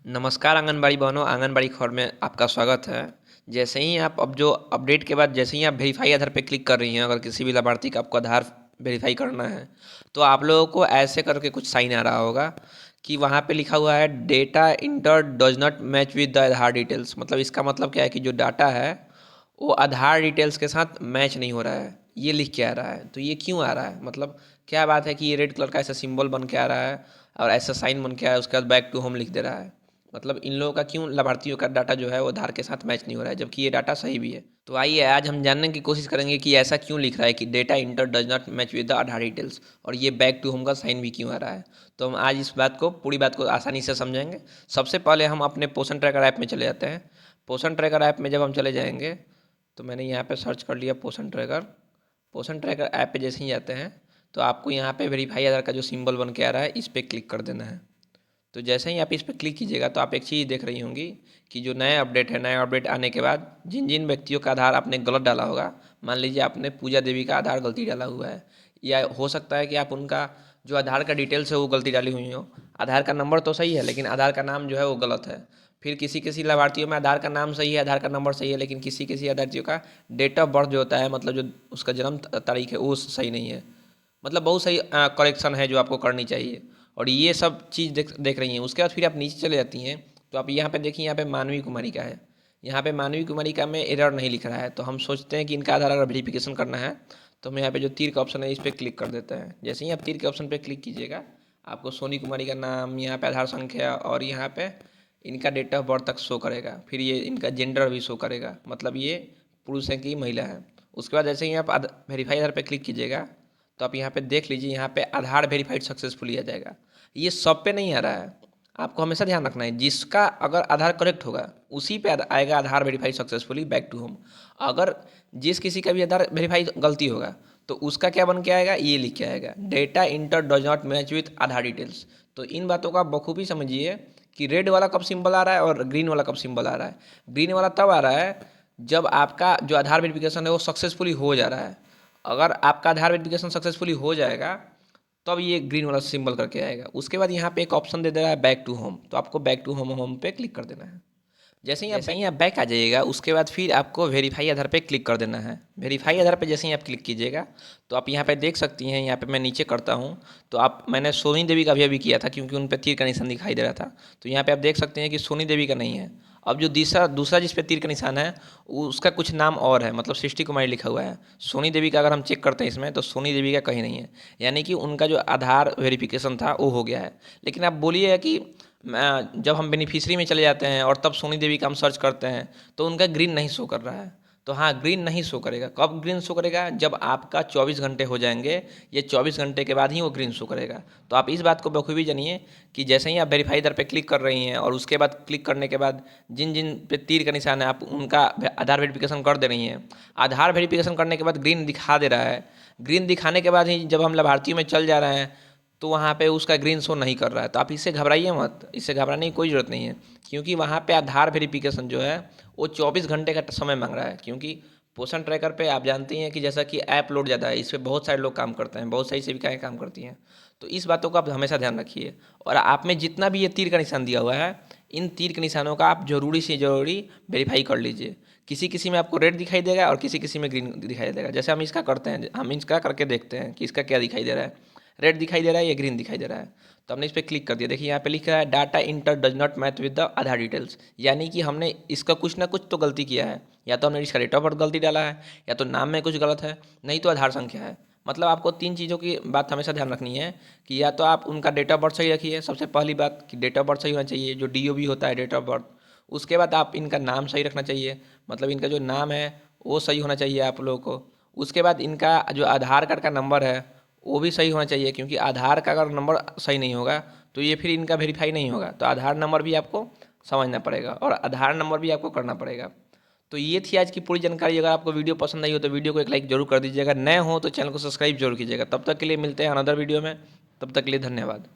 नमस्कार आंगनबाड़ी बहनों, आंगनबाड़ी खबर में आपका स्वागत है। जैसे ही आप अब जो अपडेट के बाद जैसे ही आप वेरीफाई आधार पे क्लिक कर रही हैं, अगर किसी भी लाभार्थी का आपको आधार वेरीफाई करना है तो आप लोगों को ऐसे करके कुछ साइन आ रहा होगा कि वहाँ पे लिखा हुआ है data inter does not match with the Aadhaar details. मतलब इसका मतलब क्या है कि जो डाटा है वो आधार डिटेल्स के साथ मैच नहीं हो रहा है, ये लिख के आ रहा है। तो ये क्यों आ रहा है, मतलब क्या बात है कि ये रेड कलर का ऐसा सिंबल बन के आ रहा है और ऐसा साइन बन के आ रहा है, उसके बाद बैक टू होम लिख दे रहा है। मतलब इन लोगों का क्यों लाभार्थियों का डाटा जो है वो आधार के साथ मैच नहीं हो रहा है, जबकि ये डाटा सही भी है। तो आइए आज हम जानने की कोशिश करेंगे कि ऐसा क्यों लिख रहा है कि data inter does not match with the Aadhaar details, और ये बैक टू होम का साइन भी क्यों आ रहा है। तो हम आज इस बात को पूरी बात को आसानी से समझेंगे। सबसे पहले हम अपने पोषण ट्रैकर ऐप में चले जाते हैं। पोषण ट्रैकर ऐप में जब हम चले जाएंगे तो मैंने यहाँ पे सर्च कर लिया पोषण ट्रैकर। पोषण ट्रैकर ऐप पे जैसे ही जाते हैं तो आपको यहाँ पे वेरीफाई आधार का जो सिंबल बन के आ रहा है इस पर क्लिक कर देना है। तो जैसे ही आप इस पर क्लिक कीजिएगा तो आप एक चीज़ देख रही होंगी कि जो नया अपडेट है, नया अपडेट आने के बाद जिन जिन व्यक्तियों का आधार आपने गलत डाला होगा, मान लीजिए आपने पूजा देवी का आधार गलती डाला हुआ है, या हो सकता है कि आप उनका जो आधार का डिटेल्स है वो गलती डाली हुई हो। आधार का नंबर तो सही है लेकिन आधार का नाम जो है वो गलत है। फिर किसी किसी लाभार्थियों में आधार का नाम सही है, आधार का नंबर सही है, लेकिन किसी किसी लाभार्थियों का डेट ऑफ बर्थ जो होता है, मतलब जो उसका जन्म तारीख है वो सही नहीं है। मतलब बहुत सही करेक्शन है जो आपको करनी चाहिए, और ये सब चीज़ देख देख रही हैं। उसके बाद फिर आप नीचे चले जाती हैं तो आप यहाँ पे देखिए, यहाँ पे मानवी कुमारी का है। यहाँ पे मानवी कुमारी का में एरर नहीं लिख रहा है, तो हम सोचते हैं कि इनका आधार अगर वेरिफिकेशन करना है तो हम यहाँ पे जो तीर का ऑप्शन है इस पर क्लिक कर देते हैं। जैसे ही आप तीर के ऑप्शन पर क्लिक कीजिएगा आपको सोनी कुमारी का नाम, यहाँ पे आधार संख्या और यहाँ पे इनका डेट ऑफ बर्थ तक शो करेगा। फिर ये इनका जेंडर भी शो करेगा, मतलब ये पुरुष है कि महिला है। उसके बाद जैसे ही आप वेरीफाई आधार पे क्लिक कीजिएगा तो आप यहाँ पे देख लीजिए, यहाँ पे आधार वेरीफाइड सक्सेसफुली आ जाएगा। ये सब पे नहीं आ रहा है, आपको हमेशा ध्यान रखना है जिसका अगर आधार करेक्ट होगा उसी पे आएगा Aadhaar verify successfully back to home. अगर जिस किसी का भी आधार वेरीफाई गलती होगा तो उसका क्या बन के आएगा, ये लिख के आएगा data inter does not match with Aadhaar details. तो इन बातों का बखूबी समझिए कि रेड वाला कब सिंबल आ रहा है और ग्रीन वाला कब सिंबल आ रहा है। ग्रीन वाला तब आ रहा है जब आपका जो आधार वेरिफिकेशन है वो सक्सेसफुली हो जा रहा है। अगर आपका आधार वेरिफिकेशन सक्सेसफुली हो जाएगा तब ये ग्रीन वाला सिंबल करके आएगा। उसके बाद यहाँ पे एक ऑप्शन दे दे रहा है बैक टू होम, तो आपको बैक टू होम होम पे क्लिक कर देना है। जैसे ही आप बैक आ जाइएगा उसके बाद फिर आपको वेरीफाई आधार पे क्लिक कर देना है। वेरीफाई आधार पे जैसे ही आप क्लिक कीजिएगा तो आप यहाँ पे देख सकती हैं, यहाँ पे मैं नीचे करता हूँ तो आप मैंने सोनी देवी का भी किया था क्योंकि उन पर तीर का निशान दिखाई दे रहा था। तो यहाँ पे आप देख सकते हैं कि सोनी देवी का नहीं है। अब जो दूसरा दूसरा जिस पे तीर का निशान है उसका कुछ नाम और है, मतलब सृष्टि कुमारी लिखा हुआ है। सोनी देवी का अगर हम चेक करते हैं इसमें तो सोनी देवी का कहीं नहीं है, यानी कि उनका जो आधार वेरिफिकेशन था वो हो गया है। लेकिन आप बोलिए कि जब हम बेनिफिशियरी में चले जाते हैं और तब सोनी देवी का हम सर्च करते हैं तो उनका ग्रीन नहीं शो कर रहा है। तो हाँ, ग्रीन नहीं शो करेगा। कब ग्रीन शो करेगा, जब आपका 24 घंटे हो जाएंगे, ये 24 घंटे के बाद ही वो ग्रीन शो करेगा। तो आप इस बात को बखूबी जानिए कि जैसे ही आप वेरीफाई दर पे क्लिक कर रही हैं और उसके बाद क्लिक करने के बाद जिन जिन पे तीर का निशान है आप उनका आधार वेरिफिकेशन कर दे रही हैं। आधार वेरिफिकेशन करने के बाद ग्रीन दिखा दे रहा है। ग्रीन दिखाने के बाद ही जब हम लाभार्थियों में चल जा रहे हैं तो वहाँ पे उसका ग्रीन शो नहीं कर रहा है। तो आप इससे घबराइए मत, इससे घबराने की कोई ज़रूरत नहीं है, क्योंकि वहाँ पे आधार वेरिफिकेशन जो है वो 24 घंटे का समय मांग रहा है। क्योंकि पोषण ट्रैकर पे आप जानती हैं कि जैसा कि ऐप लोड ज़्यादा है, इस पर बहुत सारे लोग काम करते हैं, बहुत सारी सेविकाएँ काम करती हैं। तो इस बातों का आप हमेशा ध्यान रखिए। और आप में जितना भी ये तीर का निशान दिया हुआ है, इन तीर के निशानों का आप ज़रूरी से ज़रूरी वेरीफाई कर लीजिए। किसी किसी में आपको रेड दिखाई देगा और किसी किसी में ग्रीन दिखाई देगा। जैसे हम इसका करते हैं, हम इसका करके देखते हैं कि इसका क्या दिखाई दे रहा है, रेड दिखाई दे रहा है या ग्रीन दिखाई दे रहा है। तो हमने इस पर क्लिक कर दिया, देखिए यहाँ पे लिख रहा है data inter does not match with the Aadhaar details, यानी कि हमने इसका कुछ ना कुछ तो गलती किया है। या तो हमने इसका डेट ऑफ बर्थ गलती डाला है, या तो नाम में कुछ गलत है, नहीं तो आधार संख्या है। मतलब आपको तीन चीज़ों की बात हमेशा ध्यान रखनी है कि या तो आप उनका डेट ऑफ बर्थ सही रखिए, सबसे पहली बात कि डेट ऑफ बर्थ सही होना चाहिए, जो DOB होता है डेट ऑफ बर्थ। उसके बाद आप इनका नाम सही रखना चाहिए, मतलब इनका जो नाम है वो सही होना चाहिए आप लोगों को। उसके बाद इनका जो आधार कार्ड का नंबर है वो भी सही होना चाहिए, क्योंकि आधार का अगर नंबर सही नहीं होगा तो ये फिर इनका वेरीफाई नहीं होगा। तो आधार नंबर भी आपको समझना पड़ेगा और आधार नंबर भी आपको करना पड़ेगा। तो ये थी आज की पूरी जानकारी। अगर आपको वीडियो पसंद आई हो तो वीडियो को एक लाइक जरूर कर दीजिएगा, नए हो तो चैनल को सब्सक्राइब जरूर कीजिएगा। तब तक के लिए मिलते हैं अनदर वीडियो में, तब तक के लिए धन्यवाद।